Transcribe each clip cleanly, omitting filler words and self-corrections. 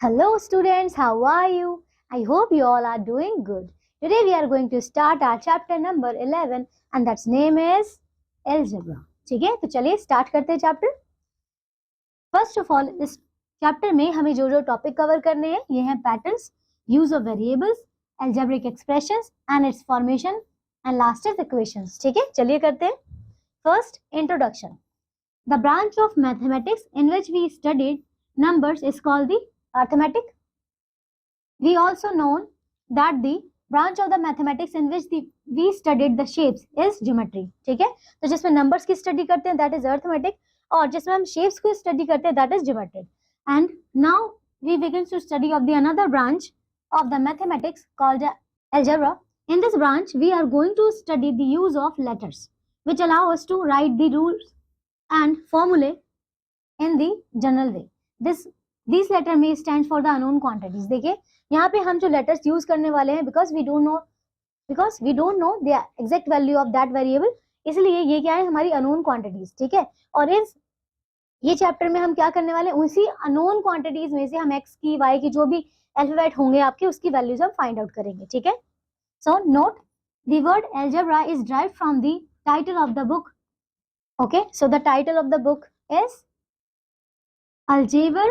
Hello students, how are you? I hope you all are doing good. Today we are going to start our chapter number 11 and that's name is algebra. ठीक है, तो चलिए start करते हैं chapter. First of all, इस chapter में हमें जो टॉपिक कवर करने हैं ये हैं patterns, use of variables, algebraic expressions and its formation and last is equations. ठीक है, चलिए करते हैं. First, introduction. The branch of mathematics in which we studied numbers is called the arithmetic. We also know that the branch of the mathematics in which we studied the shapes is geometry. ठीक है, तो जिसमें numbers की study करते हैं that is arithmetic और जिसमें हम shapes को study करते हैं that is geometry. And now we begin to study of the another branch of the mathematics called algebra. In this branch we are going to study the use of letters which allow us to write the rules and formulae in the general way. These letter may stand for the unknown quantities. देखिए यहाँ पे हम जो letters use करने वाले हैं because we don't know the exact value of that variable, इसलिए ये क्या है हमारी unknown quantities. ठीक है, और ये चैप्टर में हम क्या करने वाले हैं उसी unknown quantities में से हम x की y की जो भी अल्फाबेट होंगे आपके उसकी वैल्यूज हम फाइंड आउट करेंगे. ठीक है, so note the word algebra is derived from the title of the book. Okay, so the title of the book is Algebra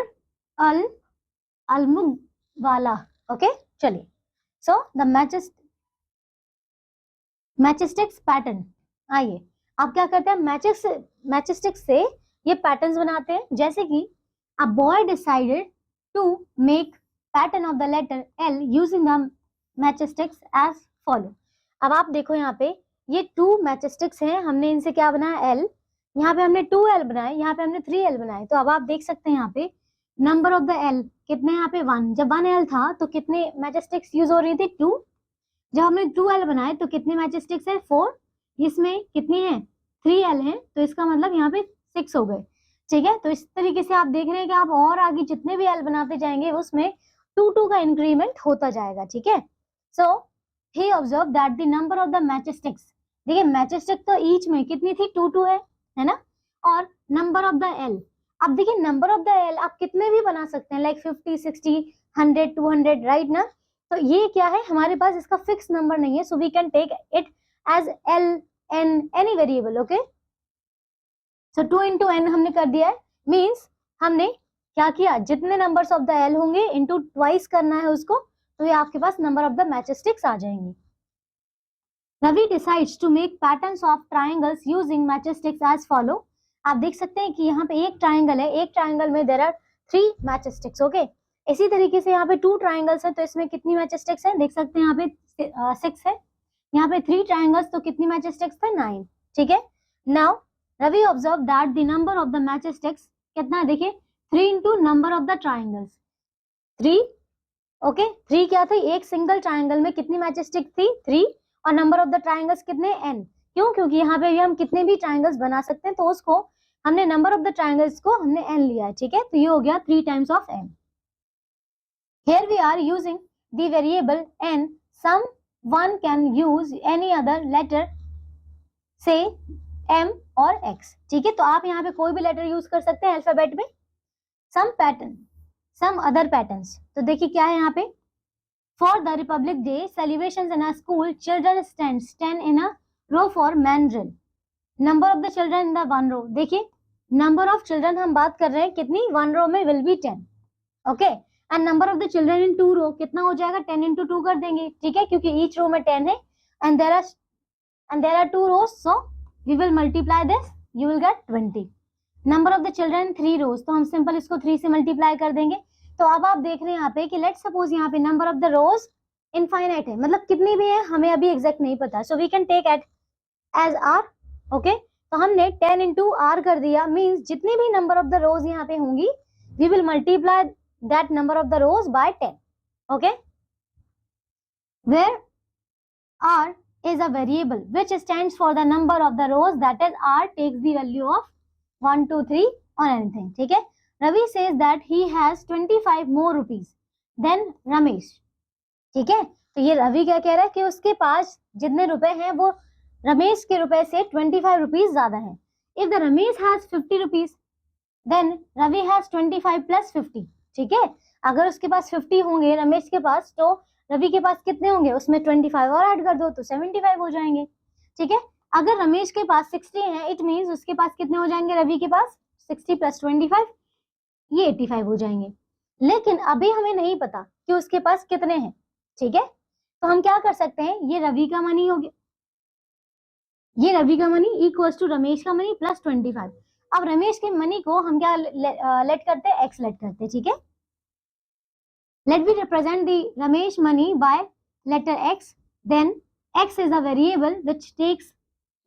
al-Mughwala. Okay, चलिए. So the matchsticks pattern. आइए आप क्या करते हैं matchsticks से ये पैटर्न्स बनाते हैं. जैसे कि a boy decided to make pattern of the letter L using the matchsticks as follow. अब आप देखो यहाँ पे ये 2 matchsticks हैं, हमने इनसे क्या बनाया L, यहाँ पे हमने 2L बनाए, यहाँ पे हमने 3L बनाए. तो अब आप देख सकते हैं यहाँ पे नंबर ऑफ द L कितने यहाँ पे 1. जब 1L था तो कितने मैचस्टिक्स यूज हो रही थी 2. जब हमने 2L बनाए तो कितने मैचस्टिक्स है 4. इसमें कितनी है 3L है तो इसका मतलब यहाँ पे 6 हो गए. ठीक है, तो इस तरीके से आप देख रहे हैं कि आप और आगे जितने भी L बनाते जाएंगे उसमें 2 का इंक्रीमेंट होता जाएगा. ठीक है, so he observe that the number of the matchsticks. देखिए मैचस्टिक तो ईच में कितनी थी 2 है ना, और नंबर ऑफ द L. अब देखिए नंबर ऑफ द L आप कितने भी बना सकते हैं लाइक 50, 60, 100, 200 राइट ना. तो ये क्या है हमारे पास इसका फिक्स नंबर नहीं है, so we can take it as L n any variable. Okay, so 2 into n हमने कर दिया है, मींस हमने क्या किया जितने नंबर्स ऑफ द L होंगे इनटू ट्वाइस करना है उसको, तो ये आपके पास नंबर ऑफ द मैचस्टिक्स आ जाएंगे. Ravi decides to make patterns of triangles using matchsticks as follow. आप देख सकते हैं कि यहाँ पे एक ट्रायंगल है, एक ट्रायंगल में देयर आर 3 मैचस्टिक्स. ओके, इसी तरीके से यहाँ पे 2 ट्रायंगल्स है तो इसमें कितनी मैचस्टिक्स है देख सकते हैं यहाँ पे 6 है. यहाँ पे 3 ट्रायंगल्स तो कितनी मैचस्टिक्स थे 9. ठीक है, now Ravi observe that the number of the matchsticks कितना है देखिए 3 into number of the triangles 3. Okay, 3 क्या थी एक सिंगल ट्रायंगल में कितनी मैचस्टिक थी 3 और नंबर ऑफ द ट्रायंगल्स कितने n. क्यों, क्योंकि यहाँ पे भी हम कितने भी ट्रायंगल्स बना सकते हैं तो उसको हमने नंबर ऑफ द ट्रायंगल्स को हमने n लिया है. ठीक है, तो ये हो गया 3 times of n. Here we are using the variable n. Someone can use any other letter say m or x. ठीक है, तो आप यहाँ पे कोई भी लेटर यूज कर सकते हैं अल्फाबेट में. some other patterns. तो देखिए क्या है यहाँ पे For the Republic Day celebrations in a school, children stand in a row for man drill. Number of the children in the 1 row. देखिए number of children हम बात कर रहे हैं कितनी 1 row में will be 10. Okay, and number of the children in 2 row कितना हो जाएगा 10 into 2 कर देंगे. ठीक है, क्योंकि each row में 10 है and there are 2 rows, so we will multiply this, you will get 20. Number of the children in 3 rows तो हम सिंपल इसको 3 से मल्टीप्लाई कर देंगे. तो अब आप देख रहे हैं यहाँ पे कि लेट्स सपोज यहाँ पे number of the rows infinite है, मतलब कितनी भी है हमें अभी एग्जैक्ट नहीं पता, so we can take it as R. Okay, तो हमने 10 into r कर दिया, मींस जितनी भी नंबर ऑफ द रोज यहाँ पे होंगी we will multiply that number of the rows by 10. Okay, where r is a variable which stands for the number of the rows, that is r takes the value of 1, 2, 3 or anything. ठीक है, Ravi says that he has 25 more rupees than Ramesh. ठीक है, तो ये रवि क्या कह रहा है कि उसके पास जितने रुपए हैं वो रमेश के रुपए से 25 रुपीज ज्यादा हैं. If the Ramesh has 50 rupees, then Ravi has 25 plus 50. ठीक है। अगर उसके पास 50 होंगे रमेश के पास, तो रवि के पास कितने होंगे, उसमें 25 और ऐड कर दो तो 75 हो जाएंगे। ठीक है, अगर रमेश के पास 60 है, इट मींस उसके पास कितने हो जाएंगे, रवि के पास 60 + 25, ये 85 हो जाएंगे। लेकिन अभी हमें नहीं पता कि उसके पास कितने हैं। ठीक है, तो हम क्या कर सकते हैं, ये रवि का मनी हो गया, ये रवि का मनी इक्वल्स टू रमेश का मनी प्लस 25। अब रमेश के मनी को हम क्या लेट करते हैं, एक्स लेट करते हैं। ठीक है, let me represent the Ramesh money by letter x, then x is a variable which takes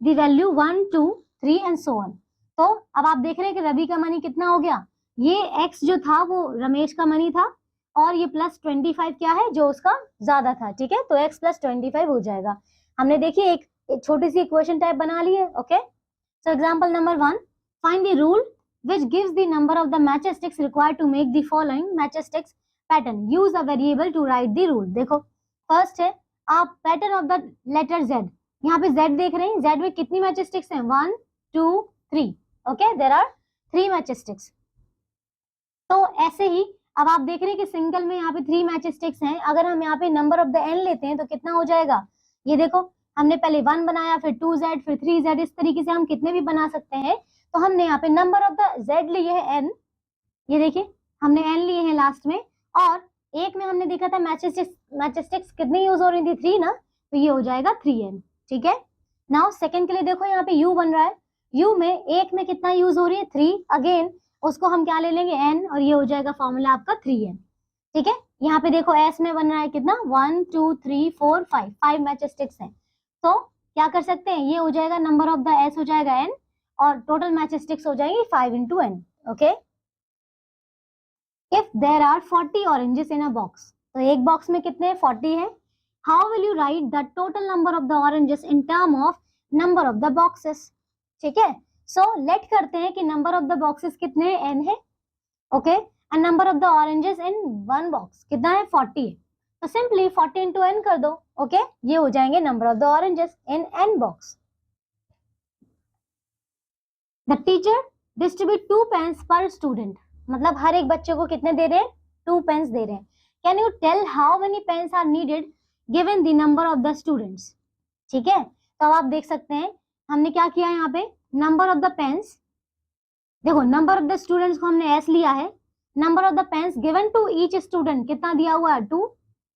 the value 1 2 3 and so on। तो अब आप देख रहे हैं कि रवि का मनी कितना हो गया, ये x जो था वो रमेश का मनी था, और ये प्लस 25 क्या है, जो उसका ज्यादा था। ठीक है, तो x + 25 हो जाएगा। हमने देखिए एक छोटी सी इक्वेशन टाइप बना ली है। Okay, so example number 1, find the rule which gives the number of the match sticks required to make the following match sticks pattern, use a variable to write the rule। देखो first है आप pattern of the letter z, यहाँ पे z देख रहे हैं, z में कितनी मैच स्टिक्स हैं, 1 2 3। Okay, there are 3 match sticks. तो ऐसे ही अब आप देख रहे हैं कि सिंगल में यहाँ पे 3 मैच स्टिक्स हैं। अगर हम यहाँ पे नंबर ऑफ द n लेते हैं तो कितना हो जाएगा, ये देखो हमने पहले 1 बनाया, फिर 2z, फिर 3z, इस तरीके से हम कितने भी बना सकते हैं। तो हमने यहाँ पे नंबर ऑफ द z लिए है n, ये देखिए हमने n लिए हैं लास्ट में, और एक में हमने देखा था मैच स्टिक्स कितनी यूज हो रही थी, 3 ना, तो ये हो जाएगा 3n। ठीक है, नाउ सेकंड के लिए देखो यहाँ पे u बन रहा है, u में एक में कितना यूज हो रही है, 3, अगेन उसको हम क्या ले लेंगे, n, और ये हो जाएगा फॉर्मूला आपका 3n। ठीक है, यहाँ पे देखो s में बन रहा है कितना, 1 2 3 4 5 मैच स्टिक्स हैं। तो क्या कर सकते हैं, ये हो जाएगा नंबर ऑफ द s हो जाएगा n, और टोटल मैच स्टिक्स हो जाएंगी 5 × n। Okay, if there are 40 oranges in a box, तो एक बॉक्स में कितने 40 है, how will you write the total number of the oranges in term of number of the boxes. ठीक है, सो लेट करते हैं कि नंबर ऑफ द बॉक्सेस कितने n है। Okay, and number of the oranges in one box कितना है, 40 है, तो सिंपली 40 × n कर दो। ओके, ये हो जाएंगे number of the oranges in n box. The teacher distribute 2 pens per student, मतलब हर एक बच्चे को कितने दे रहे हैं, 2 पेन्स दे रहे हैं। Can you tell how many pens are needed given the number of the students. ठीक है, तो अब आप देख सकते हैं हमने क्या किया यहाँ पे, नंबर ऑफ द पेन्स, देखो नंबर ऑफ द स्टूडेंट्स को हमने s लिया है, number of the pens given to each student कितना दिया हुआ है, 2,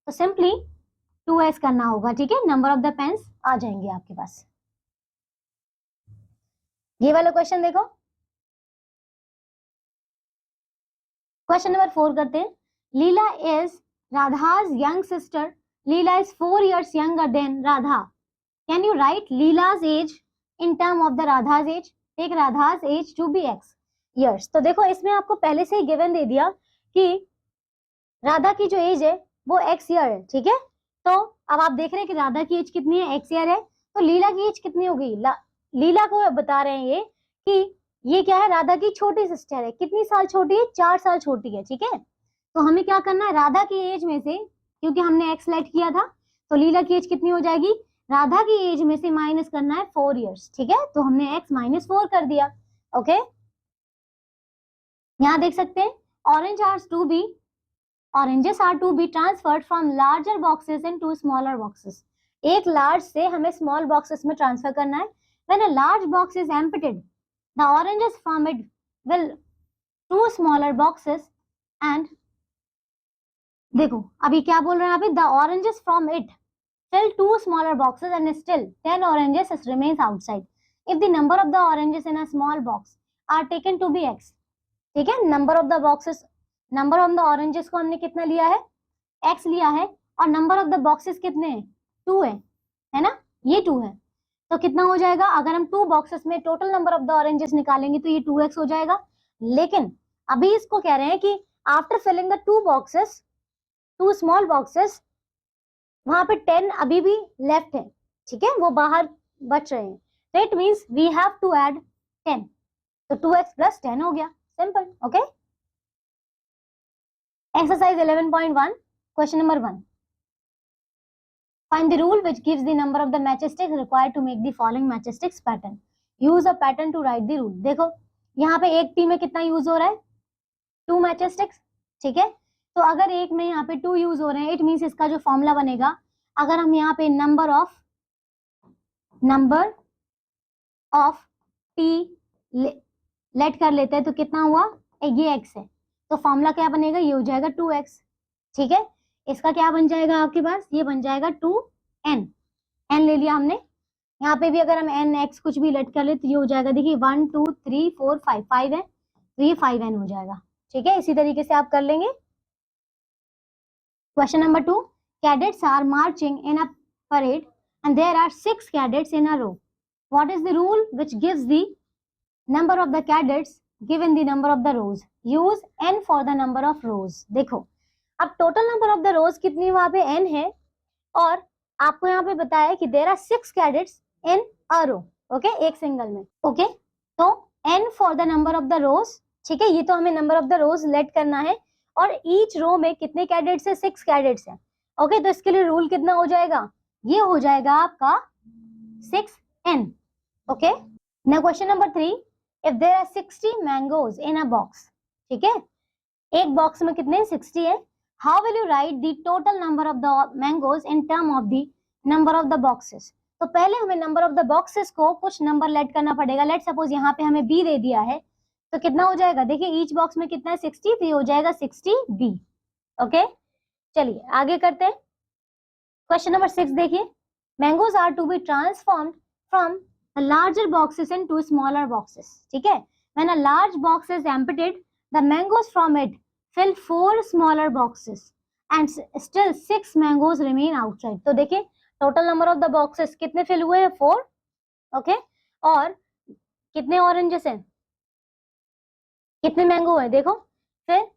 तो सिंपली 2s करना होगा। ठीक है, नंबर ऑफ द पेन्स आ जाएंगे आपके पास। ये वाला क्वेश्चन देखो, क्वेश्चन नंबर 4 करते हैं। लीला इज राधा's young sister, Leela is 4 years younger than Radha, can you write लीला's age in term of the राधा's एज, टेक राधा's age to be x years। तो देखो इसमें आपको पहले से ही गिवन दे दिया कि राधा की जो एज है वो x ईयर है। ठीक है, तो अब आप देख रहे हैं कि राधा की एज कितनी है, x ईयर है, तो लीला की एज कितनी होगी, लीला को बता रहे हैं ये कि ये क्या है, राधा की छोटी सिस्टर है, कितनी साल छोटी है, 4 साल छोटी है। ठीक है, तो हमें क्या करना है, राधा की एज में से, क्योंकि हमने x लेट किया था, तो लीला की एज कितनी हो जाएगी, राधा की एज में से माइनस करना है 4 years। ठीक है, तो हमने x -4 कर दिया। ओके, यहाँ देख सकते हैं oranges are to be transferred from larger boxes into smaller boxes. एक लार्ज से हमें स्मॉल बॉक्सेस में ट्रांसफर करना है। When a large box is emptied, the oranges from it will to smaller boxes and, देखो अभी क्या बोल रहे हैं यहाँ पे, the oranges from it fill 2 smaller boxes and still 10 oranges remains outside if the number of the oranges in a small box are taken to be x। ठीक है, number of the boxes, number of the oranges को हमने कितना लिया है, x लिया है, और नंबर ऑफ द बॉक्सेस कितने हैं, 2 है ना, ये 2 है, तो कितना हो जाएगा, अगर हम 2 बॉक्सेस में total number of the oranges निकालेंगे तो ये 2x हो जाएगा। लेकिन अभी इसको कह रहे हैं कि after filling the 2 boxes, 2 small boxes, वहां पे 10 अभी भी लेफ्ट है। ठीक है, वो बाहर बच रहे हैं, तो it means we have to add 10, तो 2x + 10 हो गया, simple. Okay, exercise 11.1 question number 1, find the rule which gives the number of the match sticks required to make the following match sticks pattern, use a pattern to write the rule. देखो यहाँ पे एक team में कितना use हो रहा है, 2 match sticks. ठीक है। तो अगर एक में यहाँ पे 2 यूज हो रहे हैं, इट मीन्स इसका जो फॉर्मूला बनेगा, अगर हम यहाँ पे नंबर ऑफ टी लेट कर लेते हैं तो कितना हुआ, ये x है, तो फॉर्मूला क्या बनेगा, ये हो जाएगा 2x। ठीक है, इसका क्या बन जाएगा आपके पास, ये बन जाएगा 2n, n ले लिया हमने। यहाँ पे भी अगर हम n x कुछ भी लेट कर ले तो ये हो जाएगा, देखिए 1 2 3 4 5 है, तो ये 5n हो जाएगा। ठीक है, इसी तरीके से आप कर लेंगे। Question number 2, cadets are marching in a parade and there are 6 cadets in a row. What is the rule which gives the number of the cadets given the number of the rows? Use n for the number of rows. देखो, अब total number of the रोज कितनी वहां पे n है, और आपको यहाँ पे बताया कि there are 6 cadets in a row. Okay, एक सिंगल में। ओके, तो n for the number of the rows, ठीक है, ये तो हमें number of the rows let करना है, और ईच रो में कितने कैडेट्स है, 6 कैडेट्स है। ओके, तो इसके लिए रूल कितना हो जाएगा, ये हो जाएगा आपका 6n। Okay, now question number 3, if there are 60 mangoes in a box, ठीक है, एक बॉक्स में कितने 60 है, how will you write the total number of the mangoes in term of the number of the boxes. तो पहले हमें number of the boxes को कुछ नंबर लेट करना पड़ेगा। लेट सपोज यहाँ पे हमें b दे दिया है, तो कितना हो जाएगा, देखिए ईच बॉक्स में कितना है 60, तो ये हो जाएगा 60b। ओके, चलिए आगे करते हैं। क्वेश्चन नंबर 6 देखिए, mangoes are to be transformed from the larger boxes into smaller boxes. ठीक है, when a large box is emptied the mangoes from it fill 4 smaller boxes and still 6 mangoes remain outside. तो देखिए total number of the boxes कितने fill हुए हैं, 4। Okay, और कितने oranges हैं, कितने मैंगो है, देखो फिर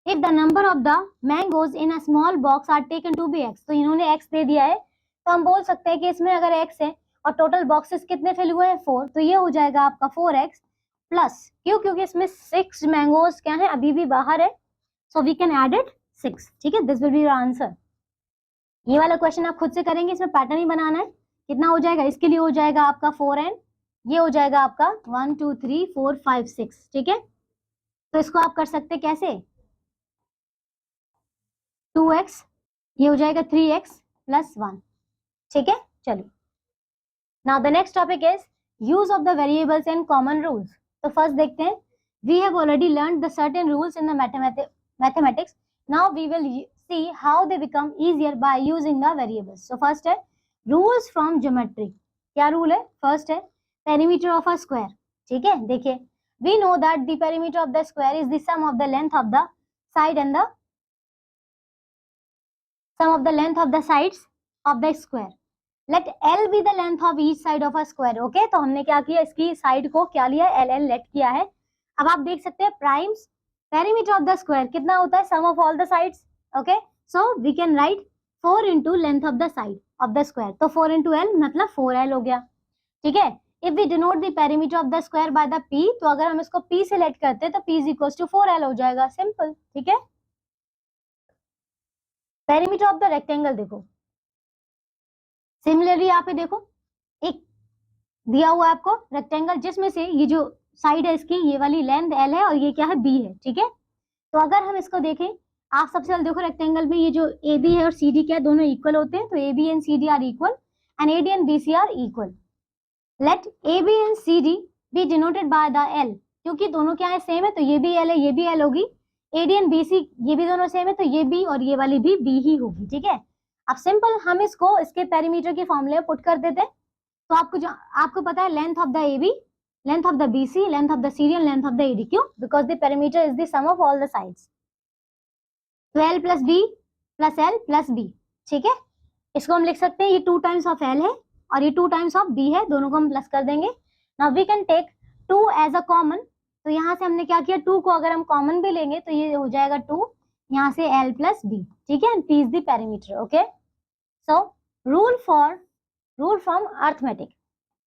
if the number of the mangoes in a small box are taken to be x, तो इन्होंने x दे दिया है, तो हम बोल सकते हैं कि इसमें अगर x है और टोटल बॉक्सेस कितने फिल हुए हैं 4, तो ये हो जाएगा आपका 4x प्लस, क्यों, क्योंकि इसमें 6 मैंगोज क्या है, अभी भी बाहर है, so we can add it 6। ठीक है, this will be your answer. ये वाला क्वेश्चन आप खुद से करेंगे, इसमें पैटर्न ही बनाना है। कितना हो जाएगा, इसके लिए हो जाएगा आपका 4n, ये हो जाएगा आपका 1 2 3 4 5 6। ठीक है, तो इसको आप कर सकते हैं कैसे, 2x, ये हो जाएगा 3x प्लस 1। ठीक है, चलिए now the next topic is use of the variables and common rules. तो फर्स्ट देखते हैं, we have already learn the certain rules in the mathematics, now we will see how they become easier by using the variables. So first है rules from geometry. क्या rule है, first है perimeter of a square. ठीक है, देखिए we know that the perimeter of the square is the sum of the length of the side and the sum of the length of the sides of the square. Let L be the length of each side of a square. Okay, तो हमने क्या किया, इसकी side को क्या लिया, LL late किया है। अब आप देख सकते हैं primes perimeter of the square कितना होता है, sum of all the sides. Okay, so we can write 4 into length of the side of the square, तो 4 इंटू L मतलब 4L हो गया। ठीक है, if we denote the perimeter of the square by the P, तो अगर हम इसको P से लेट करते हैं तो P is equal to 4L हो जाएगा, सिंपल। ठीक है, पेरीमीटर ऑफ द रेक्टेंगल देखो, सिमिलरली यहाँ पे देखो एक दिया हुआ है आपको रेक्टेंगल, जिसमें से ये जो साइड है इसकी, ये वाली लेंथ L है और ये क्या है B है। ठीक है, तो अगर हम इसको देखें, आप सबसे पहले देखो रेक्टेंगल में ये जो AB है और CD क्या है, दोनों इक्वल होते हैं, तो AB and CD are equal and AD and BC are equal. Let AB and CD be denoted by the L, क्योंकि दोनों क्या है, सेम है, तो ये भी L है, ये भी L होगी। AD एंड BC ये भी दोनों सेम है, तो ये B और ये वाली भी B ही होगी। ठीक है, अब सिंपल हम इसको इसके पेरीमीटर के फॉर्मूले में पुट कर देते हैं, तो आपको पता है length of the AB, length of the BC, length of the CD and length of the AD, क्यों, because the perimeter is the sum of all the sides. 12 plus B plus L plus B। ठीक है, इसको हम लिख सकते हैं, ये 2 times of L है और ये 2 टाइम्स ऑफ B है, दोनों को हम प्लस कर देंगे। Now we can take 2 as a common, तो यहाँ से हमने क्या किया, 2 को अगर हम कॉमन भी लेंगे तो ये हो जाएगा 2, यहाँ से L प्लस B। ठीक है, P is the perimeter. Okay, so rule from arithmetic.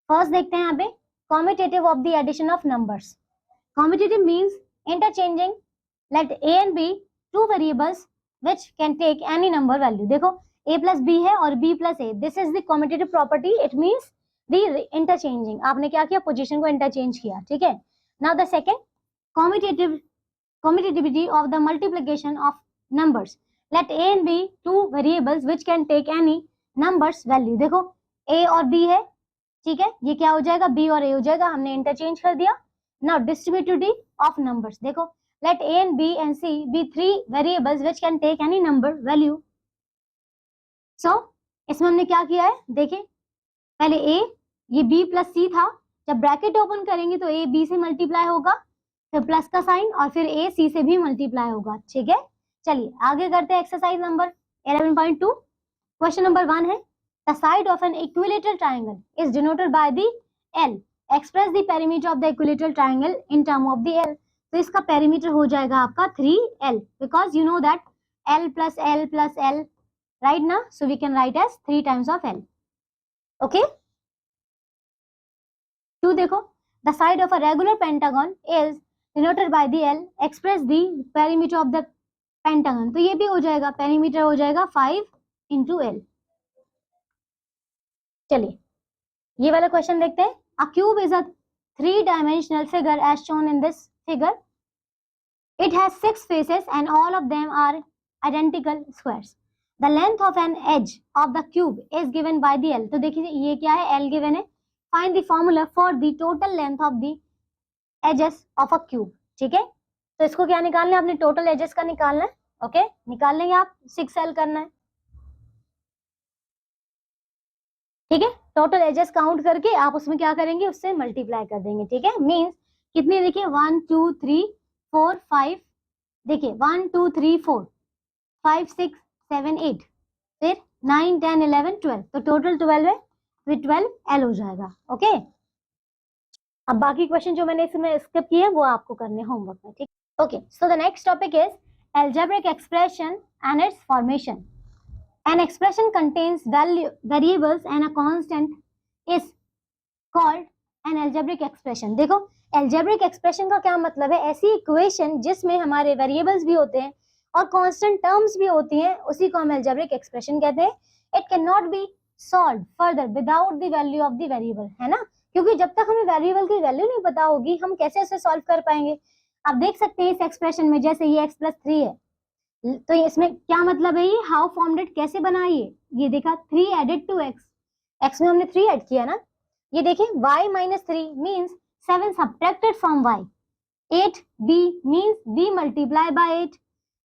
First देखते हैं यहाँ पे commutative of the addition of numbers. Commutative means interchanging, let A and B 2 variables which can take any number value. देखो A plus B है और B plus A, this is the commutative property, it means the interchanging, आपने क्या किया, position को interchange किया। ठीक है, now the second commutative commutativity of the multiplication of numbers. Let a and b two variables which can take any numbers value. देखो a और b है, ठीक है, ये क्या हो जाएगा, b और a हो जाएगा, हमने इंटरचेंज कर दिया. Now distributivity of numbers, देखो let a and b and c be three variables which can take any number value. So इसमें हमने क्या किया है, देखिए पहले a, ये b प्लस c था, जब ब्रैकेट ओपन करेंगे तो a b से मल्टीप्लाई होगा, फिर प्लस का साइन, और फिर a c से भी मल्टीप्लाई होगा. ठीक है, चलिए आगे करते हैं एक्सरसाइज नंबर 11.2. क्वेश्चन नंबर 1 है the side of an equilateral triangle is denoted by the L. Express the perimeter of the equilateral triangle in term of the L. तो इसका पेरीमीटर हो जाएगा आपका 3L, because you know that L plus L plus L, right now, so we can write as 3 times of L. Okay, 2 देखो the side of a regular pentagon is denoted by the L. express the perimeter of the pentagon. तो ये भी हो जाएगा, perimeter हो जाएगा 5 into L. चलिए ये वाला क्वेश्चन देखते हैं. A cube is a 3-dimensional figure as shown in this figure. It has 6 faces and all of them are identical squares. The length of an edge of the cube is given by the L. तो देखिए ये क्या है, L given है. Find the formula for the total length of the edges of a cube. ठीक है, तो इसको क्या निकालना है, अपने टोटल एजेस का निकालना है. ओके, निकाल लेंगे आप, 6L करना है. ठीक है, टोटल एजेस काउंट करके आप उसमें क्या करेंगे, उससे मल्टीप्लाई कर देंगे. ठीक है, मींस कितने, देखिए 1 2 3 4 5, देखिए 1 2 3 4 5 6 7 8, फिर 9 10 11 12, तो टोटल 12 है, फिर 12L हो जाएगा. ओके, अब बाकी क्वेश्चन जो मैंने इसमें स्किप किए वो आपको करने होमवर्क में. ठीक, okay, so the next topic is algebraic expression and its formation. An expression contains variables and a constant is called an algebraic expression. देखो algebraic expression का क्या मतलब है, ऐसी इक्वेशन जिसमें हमारे वेरिएबल्स भी होते हैं और कांस्टेंट टर्म्स भी होती हैं, उसी को हम algebraic expression कहते हैं. It cannot be solved further without the value of the variable, है ना, क्योंकि जब तक हमें वेरिएबल की वैल्यू नहीं पता होगी हम कैसे इसे सॉल्व कर पाएंगे. आप देख सकते हैं इस एक्सप्रेशन में, जैसे ये x + 3 है, तो इसमें क्या मतलब है, ये हाउ फॉर्म्ड इट, कैसे बना ये देखा 3 एडेड टू x, x में हमने 3 ऐड किया ना. ये देखिए y - 3 means 7 subtracted from y, 8b means b multiply by 8,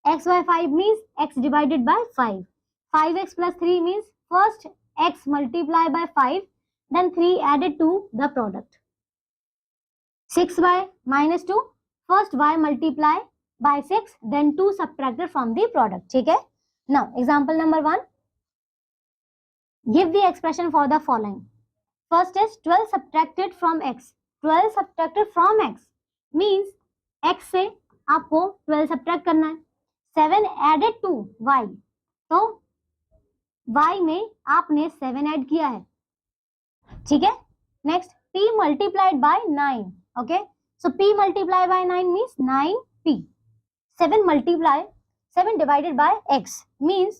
xy 5 means x divided by 5, 5x + 3 means first x multiply by 5 then 3 added to the product, 6y - 2 first y multiply by 6 then 2 subtracted from the product. ठीक है, now example number 1, give the expression for the following. First is 12 subtracted from x. 12 subtracted from x means x से आपको 12 subtract करना है. 7 added to y, तो y में आपने 7 add किया है. ठीक है, next p multiplied by 9. Okay, so p multiplied by 9 means 9p. 7 divided by x means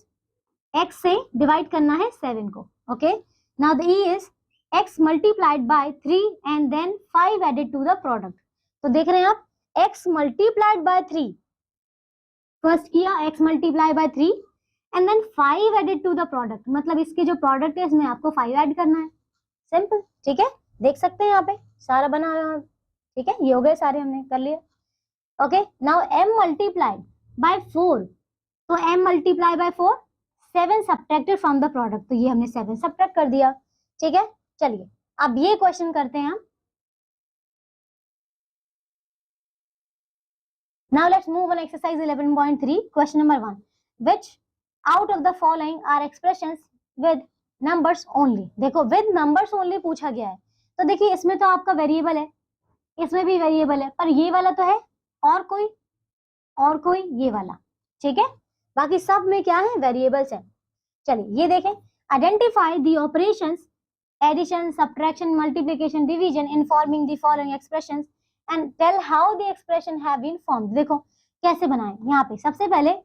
x से डिवाइड करना है 7 को. Okay, now the e is x multiplied by 3 and then 5 added to the product. तो देख रहे हैं आप, x multiplied by 3 first किया, x multiplied by 3 and then 5 added to the product, मतलब इसके जो प्रोडक्ट है इसमें आपको 5 ऐड करना है. सिंपल. ठीक है, देख सकते हैं यहाँ पे सारा बना हुआ. ठीक है, ये हो गए सारे, हमने कर लिए. Okay, now m multiplied by 4, तो m multiply by 4, 7 subtracted from the product, तो ये हमने 7 सब्ट्रैक्ट कर दिया. ठीक है, चलिए अब ये क्वेश्चन करते हैं हम. Now let's move on exercise 11.3. Question number 1, which out of the following are expressions with numbers only. देखो विद नंबर्स ओनली पूछा गया है, तो देखिए इसमें तो आपका वेरिएबल है, इसमें भी वेरिएबल है, पर ये वाला तो है और कोई ये वाला. ठीक है, बाकी सब में क्या है, वेरिएबल्स है. चलिए ये देखें, identify the operations addition, subtraction, multiplication, division in forming the following expressions and tell how the expression have been formed. देखो कैसे बनाएं. यहाँ पे सबसे पहले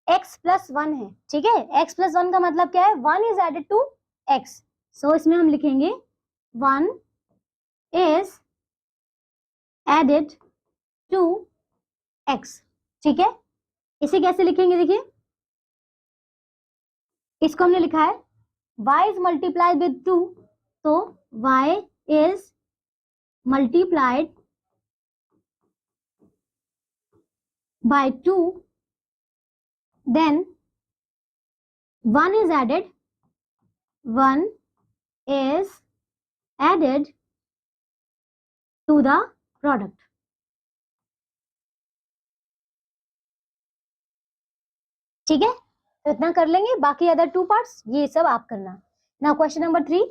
x + 1 है. ठीक है, x + 1 का मतलब क्या है, 1 is added to x, so इसमें हम लिखेंगे 1 is added to x, ठीक है। इसे कैसे लिखेंगे, देखिए इसको हमने लिखा है y is multiplied with 2, तो y is multiplied by 2, then 1 is added to the product. ठीक है, तो इतना कर लेंगे, बाकी अदर 2 पार्ट्स ये सब आप करना। Now question number 3,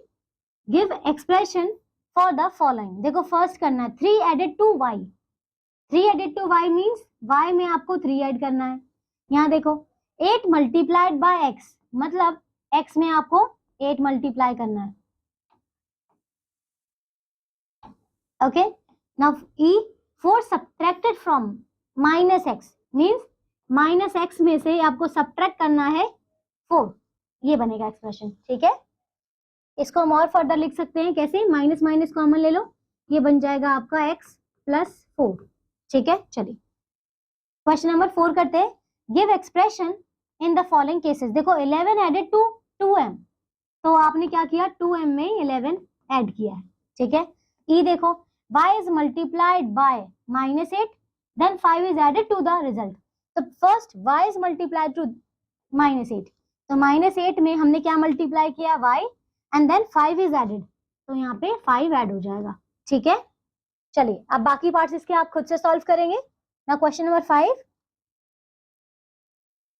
give expression for the following. देखो फर्स्ट करना है 3 added to y, 3 added to y means y में आपको 3 ऐड करना है। यहाँ देखो 8 multiplied by x, मतलब x में आपको 8 मल्टीप्लाई करना है। Okay, now e 4 subtracted from minus x means minus x में से आपको सब्ट्रैक्ट करना है 4, ये बनेगा एक्सप्रेशन, ठीक है। इसको हम और फर्दर लिख सकते हैं, कैसे, माइनस माइनस कॉमन ले लो, ये बन जाएगा आपका x प्लस 4, ठीक है। चलिए क्वेश्चन नंबर 4 करते हैं, give expression in the following cases. देखो 11 एडेड टू 2m, तो आपने क्या किया 2m में 11 ऐड किया है, ठीक है। ई देखो y is multiplied by -8, then 5 is added to the result। तो first y is multiplied to -8, तो -8 में हमने क्या मल्टीप्लाई किया y, and then 5 is added, तो यहाँ पे 5 ऐड हो जाएगा, ठीक है। चलिए अब बाकी पार्ट्स इसके आप खुद से सॉल्व करेंगे ना। Question number 5,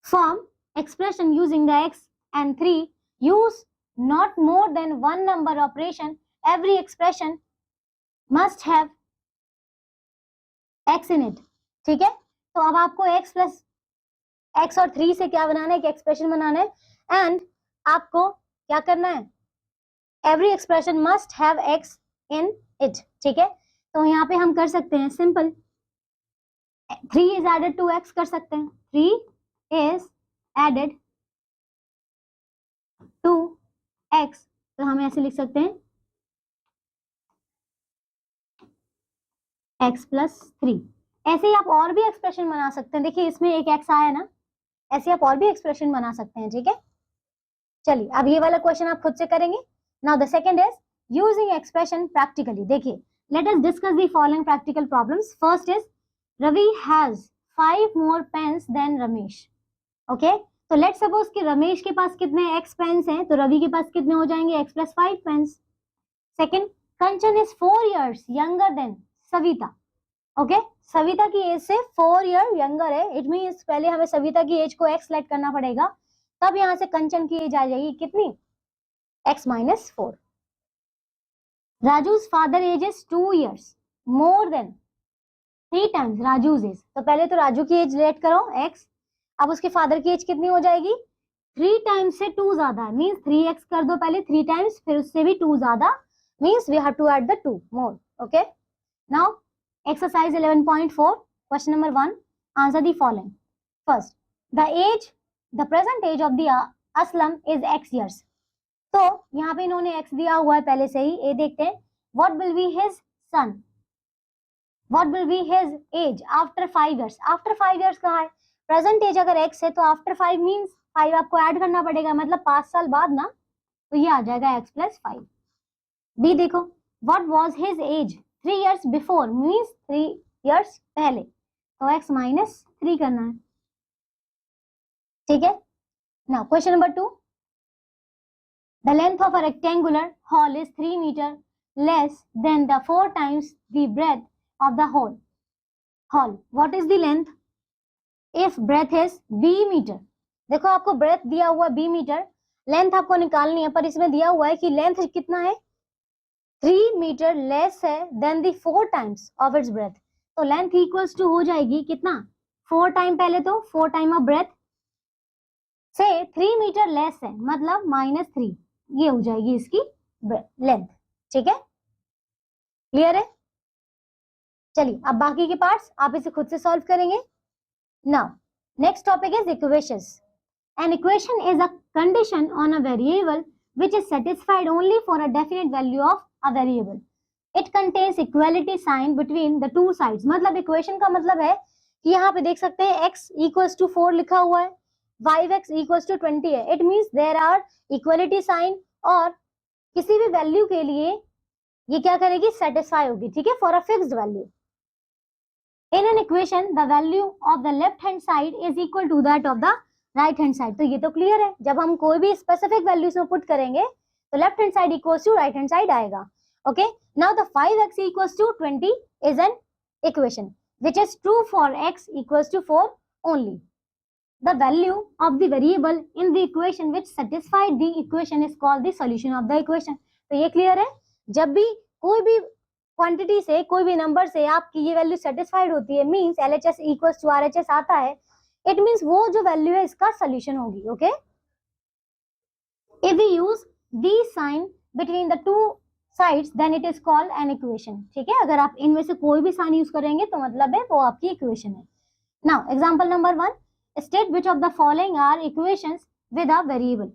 form expression using the x and 3, use not more than 1 number operation, every expression must have x in it, ठीक है। तो अब आपको x और 3 से क्या बनाना है, एक एक्सप्रेशन बनाना है, एंड आपको क्या करना है, every expression must have x in it, ठीक है। तो यहाँ पे हम कर सकते हैं simple 3 is added to x कर सकते हैं, 3 is added to x, तो हम ऐसे लिख सकते हैं x plus 3। ऐसे ही आप और भी एक्सप्रेशन बना सकते हैं, देखिए इसमें एक x आया ना, ऐसे आप और भी एक्सप्रेशन बना सकते हैं, ठीक है। चलिए अब ये वाला क्वेश्चन आप खुद से करेंगे। Now the second is using expression practically. देखिए let us discuss the following practical problems. First is Ravi has 5 more pens than Ramesh. Okay, तो लेट सपोज कि रमेश के पास कितने x पेन्स हैं, तो रवि के पास कितने हो जाएंगे x plus 5 पेन्स। Second, Kanchan is 4 years younger than Savita. Okay, Savita की एज से 4 year यंगर है, इट मींस पहले हमें सविता की एज को x सेलेक्ट करना पड़ेगा, तब यहाँ से कंचन की एज आ जाएगी कितनी, x minus 4। राजू's father age is 2 years more than 3 times राजू's age। तो पहले तो राजू की एज लेट करो x, अब उसके फादर की एज कितनी हो जाएगी, 3 टाइम्स से 2 ज्यादा है, मींस 3x कर दो पहले 3 टाइम्स, फिर उससे भी 2 ज्यादा, means we have to add the 2 more. Okay, now exercise 11.4 question number 1, answer the following। first, the present age of the Aslam is x years। तो यहाँ पे इन्होंने x दिया हुआ है पहले से ही, ये देखते हैं what will be his son, what will be his age after 5 years। after 5 years कहा है, प्रेजेंट एज अगर x है तो आफ्टर 5 मींस 5 आपको ऐड करना पड़ेगा, मतलब 5 साल बाद ना, तो ये आ जाएगा x plus 5। बी देखो what was his age 3 years before means 3 years पहले, तो x minus 3 करना है, ठीक है। Now question number 2, the length of a rectangular hall is 3 meter less than the 4 times the breadth of the hall। what is the length if breadth is b meter। देखो आपको breadth दिया हुआ b metre, length आपको निकालनी है, पर इसमें दिया हुआ है कि लेंथ कितना है, 3 मीटर लेस है than the 4 times of its breadth, तो लेंथ इक्वल्स टू हो जाएगी कितना, 4 टाइम, पहले तो 4 टाइम ऑफ ब्रेथ से 3 मीटर लेस है, मतलब -3, ये हो जाएगी इसकी लेंथ, ठीक है, क्लियर है। चलिए अब बाकी के पार्ट्स आप इसे खुद से सॉल्व करेंगे। Now next topic is equations. An equation is a condition on a variable which is satisfied only for a definite value of a variable. It contains equality sign between the two sides। मतलब equation का मतलब है कि यहाँ पे देख सकते हैं x इक्वल्स टू 4 लिखा हुआ है, 5x इक्वल्स टू 20 है। It means there are equality sign, और किसी भी वैल्यू के लिए ये क्या करेगी, सेटिस्फाई होगी, ठीक है, for a fixed value. In an equation the value of the left hand side is equal to that of the right hand side. तो ये तो क्लियर है, जब हम कोई भी स्पेसिफिक वैल्यूज में पुट करेंगे तो left hand side equals to right hand side आएगा। Okay, now the 5x equals to 20 is an equation which is true for x equals to 4 only. The value of the variable in the equation which satisfied the equation is called the solution of the equation. तो ये clear है, जब भी कोई भी quantity से, कोई भी नंबर से आपकी ये वैल्यू सेटिस्फाइड होती है, means LHS equals to RHS आता है, इट मींस वो जो वैल्यू है इसका सोल्यूशन होगी। Okay, if we use the sign between the two sides then it is called an equation। ठीक है, अगर आप इनमें से कोई भी साइन यूज करेंगे तो मतलब है वो आपकी इक्वेशन है। Now example number 1, state which of the following are equations with a variable.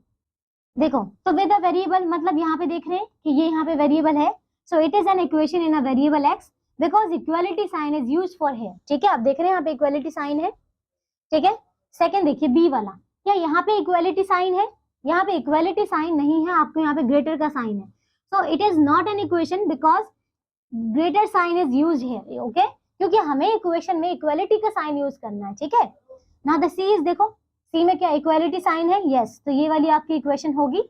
देखो, तो विद अ वेरिएबल मतलब यहाँ पे देख रहे हैं कि ये यहाँ पे वेरिएबल है, so it is an equation in a variable x because equality sign is used for here. ठीक है, आप देख रहे हैं यहाँ पे इक्वालिटी साइन है। ठीक है, सेकंड देखिए बी वाला, क्या यहाँ पे इक्वालिटी साइन है? यहाँ पे इक्वालिटी साइन नहीं है, आपको यहाँ पे ग्रेटर का साइन है, so it is not an equation because greater sign is used here। okay, क्योंकि हमें इक्वेशन में इक्वालिटी का साइन यूज करना है। ठीक है, ना द सी इज, देखो सी में क्या इक्वालिटी साइन है, यस, तो ये वाली आपकी इक्वेशन होगी।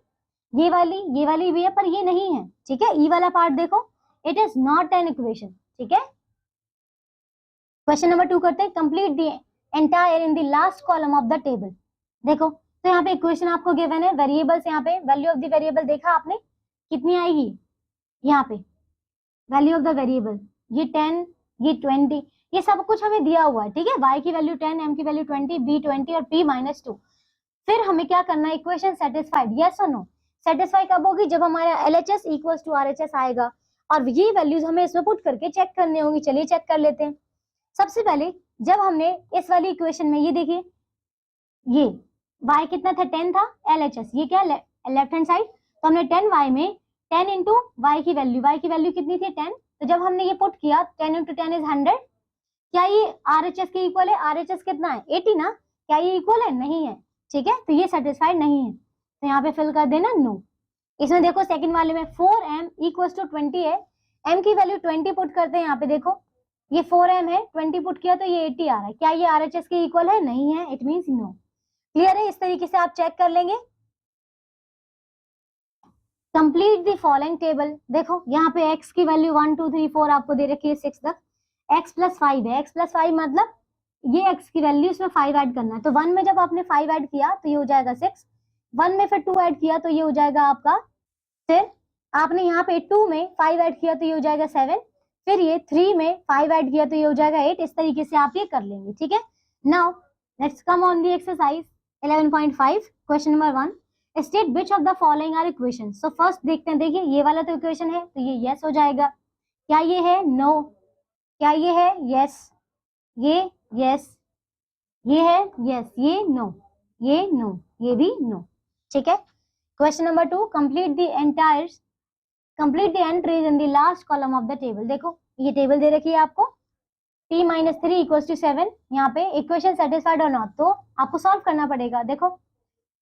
ये वाली भी है पर ये नहीं है। ठीक है, ई वाला पार्ट देखो, it is not an equation. ठीक है, क्वेश्चन नंबर 2 करते हैं, complete the entire in the last column of the table. देखो, तो यहाँ पे इक्वेशन आपको गिवन है, वेरिएबल्स यहाँ पे, वैल्यू ऑफ द वेरिएबल देखा आपने कितनी आएगी, यहाँ पे वैल्यू ऑफ द वेरिएबल ये 10, ये 20, ये सब कुछ हमें दिया हुआ है। ठीक है, y की वैल्यू 10, m की वैल्यू 20, b 20 और p -2। फिर हमें क्या करना है, इक्वेशन सेटिस्फाइड, यस और नो। सेटिस्फाई कब होगी, जब हमारा LHS इक्वल्स टू RHS आएगा, और ये वैल्यूज हमें इसमें पुट करके चेक करनी होंगी। चलिए चेक कर लेते हैं। सबसे पहले जब हमने इस वाली इक्वेशन में, ये देखिए, ये y कितना था, 10 था, LHS ये क्या लेफ्ट हैंड साइड, तो हमने 10y में 10 इंटू y की वैल्यू कितनी थी, 10। तो जब हमने ये पुट किया 10 इंटू 10 इज 100, क्या ये RHS के इक्वल है? RHS कितना है, 80 ना, क्या ये इक्वल है? नहीं है। ठीक है, तो ये सेटिस्फाइड नहीं है, तो यहाँ पे फिल कर देना नो। इसमें देखो सेकंड वाले में 4m इक्वल्स टू 20 है, m की वैल्यू 20 पुट करते हैं, यहाँ पे देखो ये 4m है, 20 पुट किया तो ये 80 आ रहा है, क्या ये RHS के इक्वल है? नहीं है, इट मीन्स नो। क्लियर है, इस तरीके से आप चेक कर लेंगे। Complete the following table. देखो यहाँ पे x की वैल्यू 1 2 3 4 आपको दे रखी है 6 तक, x प्लस 5 है, x प्लस 5 मतलब ये x की वैल्यू इसमें 5 ऐड करना है, तो 1 में जब आपने 5 ऐड किया तो ये हो जाएगा 6, 1 में फिर 2 ऐड किया तो ये हो जाएगा आपका, फिर आपने यहाँ पे 2 में 5 ऐड किया तो ये हो जाएगा 7, फिर ये 3 में 5 ऐड किया तो ये हो जाएगा 8। इस तरीके से आप ये कर लेंगे। ठीक है, now let's come on the exercise 11.5 question number 1, state which of the following are equation. So first देखते हैं, देखिए ये वाला तो इक्वेशन है तो ये यस हो जाएगा, क्या ये है? नो। क्या ये है? यस। ये यस, ये है यस, ये नो, ये नो, ये भी नो। ठीक है, question number 2, complete the entries in the last column of the table. देखो ये टेबल दे रखी है आपको, p - 3 इक्वल्स टू 7, यहाँ पे इक्वेशन सेटिस्फाइड और नॉट, तो आपको सॉल्व करना पड़ेगा। देखो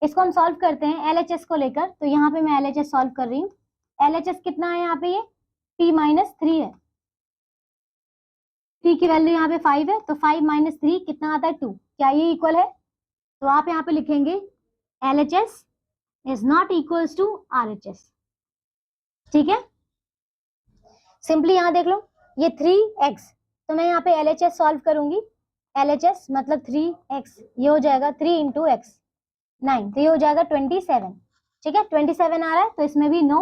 इसको हम सॉल्व करते हैं LHS को लेकर, तो यहाँ पे मैं LHS सॉल्व कर रही हूँ। LHS कितना है यहाँ पे, ये p - 3 है, p की वैल्यू यहाँ पे 5 है, तो 5 - 3 कितना आता है 2, क्या ये इक्वल है? तो आप यहाँ पे लिखेंगे LHS is not equals to RHS। ठीक है, सिंपली यहाँ देख लो, ये 3x, तो मैं यहाँ पे LHS सॉल्व करूंगी, LHS मतलब 3x, ये हो जाएगा 3 इंटू x 9, तो ये हो जाएगा 27। ठीक है, 27 आ रहा है, तो इसमें भी नो।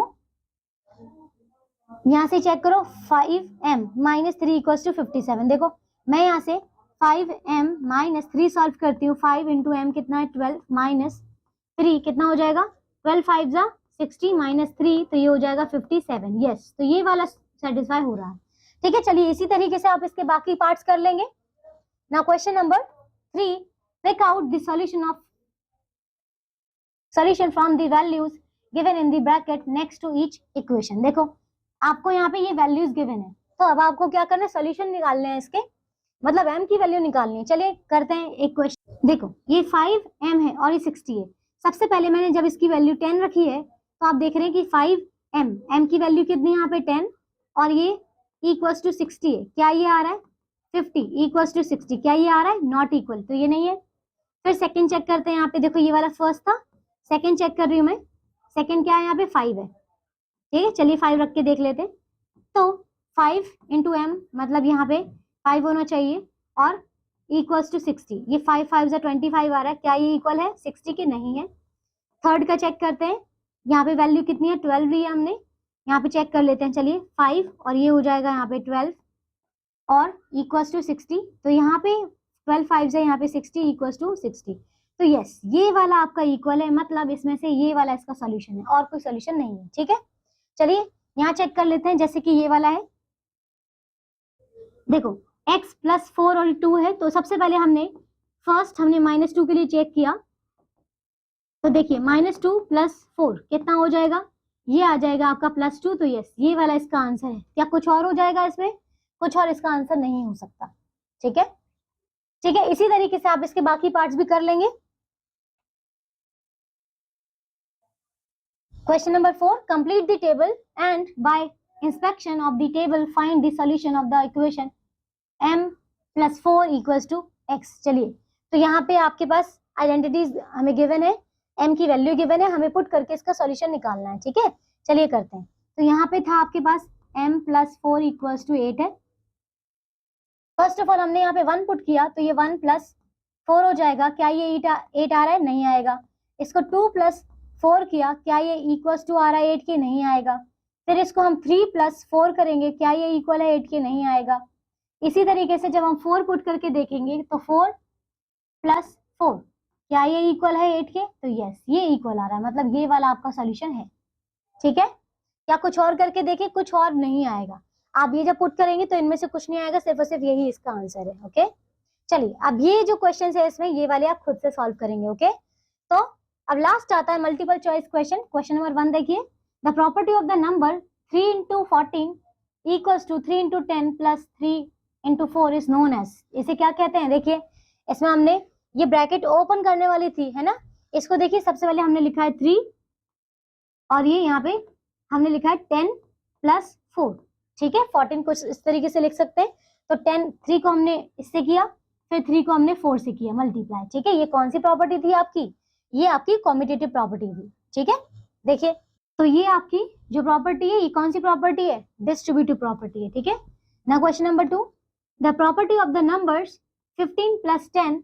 यहाँ से चेक करो, 5m - 3 इक्वल्स टू 57। देखो मैं यहाँ से 5m - 3 सॉल्व करती हूँ, 5 इंटू m कितना है 12 माइनस 3 कितना हो जाएगा, 12 5 जा 60 - 3, तो ये हो जाएगा 57। यस, तो ये वाला सेटिस्फाई हो रहा है। ठीक है, चलिए इसी तरीके से आप इसके बाकी पार्ट्स कर लेंगे। Now question number 3, pick out the solution from the values given in the bracket next to each equation। देखो आपको यहाँ पे ये वैल्यूज गिवन है, तो अब आपको क्या करना है, सोल्यूशन निकालने हैं इसके। मतलब m की वैल्यू निकालनी है। चलिए करते हैं एक क्वेश्चन। देखो ये 5m है और ये 60 है। सबसे पहले मैंने जब इसकी वैल्यू 10 रखी है तो आप देख रहे हैं कि 5m, m की वैल्यू कितनी है यहाँ पे 10 और ये इक्वल्स टू 60 है। क्या ये आ रहा है 50 इक्वल्स टू 60, क्या ये आ रहा है नॉट इक्वल, तो ये नहीं है। फिर सेकंड चेक करते हैं। यहाँ पे देखो ये वाला फर्स्ट था, सेकंड चेक कर रही हूँ मैं। सेकंड क्या है यहाँ पे 5 है, ठीक है। चलिए 5 रख के देख लेते हैं। तो 5 इंटू m मतलब यहाँ पे 5 होना चाहिए और इक्वल्स टू 60। ये 5 5 25 आ रहा है, क्या ये इक्वल है 60 के, नहीं है। थर्ड का चेक करते हैं। यहाँ पे वैल्यू कितनी है 12 ली है हमने, यहाँ पे चेक कर लेते हैं। चलिए 5 और ये हो जाएगा यहाँ पे 12 और इक्वल्स टू 60। तो यहाँ पे 12 5 है, यहाँ पे 60 इक्वल्स टू 60। तो यस ये वाला आपका इक्वल है, मतलब इसमें से ये वाला इसका सॉल्यूशन है और कोई सॉल्यूशन नहीं है, ठीक है। चलिए यहाँ चेक कर लेते हैं, जैसे कि ये वाला है। देखो x प्लस 4 और 2 है, तो सबसे पहले हमने -2 के लिए चेक किया। तो देखिए -2 प्लस 4 कितना हो जाएगा, ये आ जाएगा आपका +2। तो यस ये वाला इसका आंसर है। क्या कुछ और हो जाएगा इसमें, कुछ और इसका आंसर नहीं हो सकता, ठीक है। ठीक है, इसी तरीके से आप इसके बाकी पार्ट्स भी कर लेंगे। Question number 4. Complete the table and by inspection of the table find the solution of the equation m plus 4 equals to x। चलिए तो यहाँ पे आपके पास आइडेंटिटीज हमें गिवन है, m की वैल्यू गिवन है, हमें पुट करके इसका सॉल्यूशन निकालना है, ठीक है। चलिए करते हैं। तो यहाँ पे था आपके पास m plus 4 equals to 8 है। फर्स्ट ऑफ ऑल हमने यहाँ पे 1 पुट किया, तो ये 1 plus 4 हो जाएगा। क्या ये 8 आ रहा है, नहीं आएगा। इसको 2 plus 4 किया, क्या ये इक्वल्स टू आ रहा है 8 के, नहीं आएगा। फिर इसको हम 3 plus 4 करेंगे, क्या ये इक्वल है 8 के, नहीं आएगा। इसी तरीके से जब हम 4 पुट करके देखेंगे तो 4 plus 4 क्या ये इक्वल है 8 के, तो यस ये इक्वल आ रहा है, मतलब ये वाला आपका सॉल्यूशन है, ठीक है। क्या कुछ और करके देखें, कुछ और नहीं आएगा। आप ये जब पुट करेंगे तो इनमें से कुछ नहीं आएगा, सिर्फ और सिर्फ यही इसका आंसर है, ओके। चलिए अब ये जो क्वेश्चन है इसमें ये वाले आप खुद से सॉल्व करेंगे, ओके। तो अब लास्ट आता है multiple choice question. Question number 1 देखिए, the property of the number 3 into 14 equals to 3 into 10 plus 3 into 4 is known as. इसे क्या कहते हैं, देखिए इसमें हमने ये ब्रैकेट ओपन करने वाली थी, है ना। इसको देखिए सबसे पहले हमने लिखा है 3 और ये यहाँ पे हमने लिखा है 10 plus 4, ठीक है। 14 कुछ इस तरीके से लिख सकते हैं। तो 3 को हमने इससे किया, फिर 3 को हमने 4 से किया मल्टीप्लाई, ठीक है। ये कौन सी प्रॉपर्टी थी आपकी, ये आपकी कॉम्यूटेटिव प्रॉपर्टी थी, ठीक है। देखिए तो ये आपकी जो प्रॉपर्टी है ये कौन सी प्रॉपर्टी है, डिस्ट्रीब्यूटिव प्रॉपर्टी है, ठीक है ना। Question number 2, the property of the numbers 15 plus 10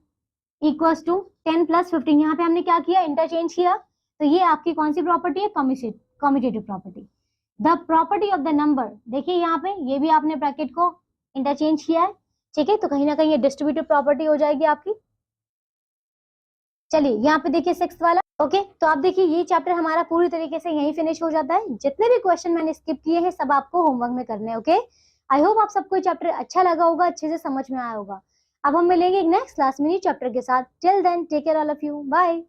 equals to 10 plus 15। यहाँ पे हमने क्या किया, इंटरचेंज किया। तो ये आपकी कौन सी प्रॉपर्टी है, commutative property. The property of the number, देखिए यहाँ पे ये भी आपने ब्रैकेट को इंटरचेंज किया है, ठीक है। तो कहीं ना कहीं ये डिस्ट्रीब्यूटिव प्रॉपर्टी हो जाएगी आपकी। चलिए यहाँ पे देखिए 6th वाला, ओके। तो आप देखिए ये चैप्टर हमारा पूरी तरीके से यहीं फिनिश हो जाता है। जितने भी क्वेश्चन मैंने स्किप किए हैं सब आपको होमवर्क में करने हैं, ओके। आई होप आप सबको चैप्टर अच्छा लगा होगा, अच्छे से समझ में आया होगा। अब हम मिलेंगे एक नेक्स्ट क्लास में न्यू चैप्टर के साथ। Till then take care all of you, bye.